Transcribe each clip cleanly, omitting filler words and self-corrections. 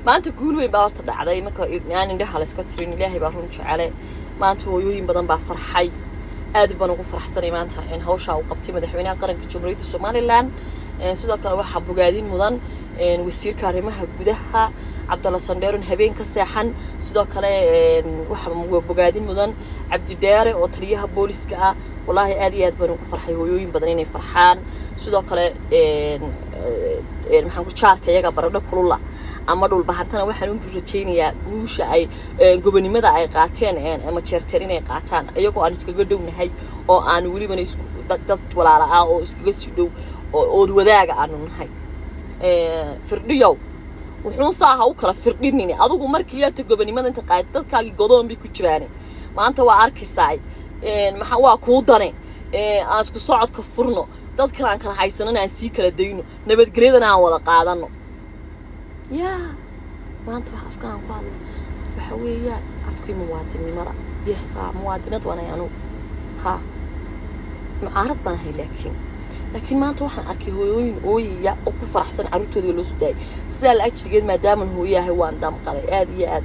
ما أنت قولوا يبارت دعدي ما يعني ده حال سكترين الله يبارون شعله ما أنت هو يوين بدن بفرحي aad baan ugu faraxsanay maanta in hawsha uu qabtay madaxweynaha qaranka Jamhuuriyadda Soomaaliland sidoo kale waxa bogaadin mudan wasiirka arrimaha gudaha Cabdalla Sandeeron habeen ka seexan sidoo kale waxa bogaadin mudan Cabdi Deere oo taliyaha booliska ah wallahi aad iyo aad baan ugu farxay hooyooyin badan inay farxaan sidoo kale maxaan ku jaarka iyaga baradho kulula ama dhul bahantana waxaan u rajaynayaa guusha ay gobonimada ay qaateen ama jeerteen inay qaataan iyagoo aan iskaga dhownahay oo aan waliba isku dad walaala ah oo iskaga sii dhow oo wadaaga aanu nahay firdhiyow wuxuu saaha u kala firdhinini adigu markii aad gobonimada inta qaad dadkaagi godoon bi ku jiraan maanta waa arkisay maxaa waa ku dane aan isku socodka furno dadkan aan kala haysanana aan sii kala dayno nabadgelyadana aan wada qaadano يا ما أنت أفكار قال بحويان أفكار مواطنين مرة يسا مواطنات وأنا يعني ها معارضنا هي لكن ما أنت واحد أركيوين يا أكو فرح سن عروتو دي لوسداي سال أشتي قد ما دام هو يا هو عندهم قال آدي آد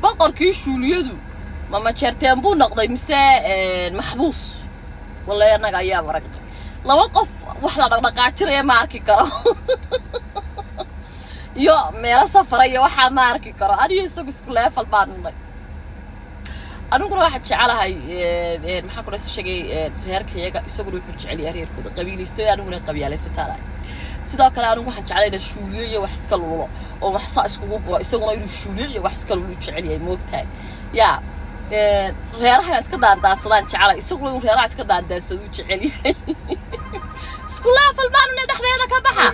بقر كيشو اليدو ما شرتين بو نقضي مساء محبوس والله أنا جاية بركة لو وقف وحنا نقاشر يا ماركي كرا يا ميلا سفرية وحا ما أركي كرا أنا يسوق سكولة فالبان أنا أقول واحد شعله هاي ما حكوا رأس الشيء هيرك يجا يسوق له يحكي عليه هيرك كده قبيلة استوى أنا أقول قبيلة ستارة سيدا كلا أنا واحد شعله الشولية وحسك الله أو محصا سكوب برا يسوق له الشولية وحسك الله يحكي عليه موقتها يا reeraha iska daandaasaan jacala isagu uu reeraha iska daandaasado jacali iskuulaha falbaan dhexdeeda ka baxa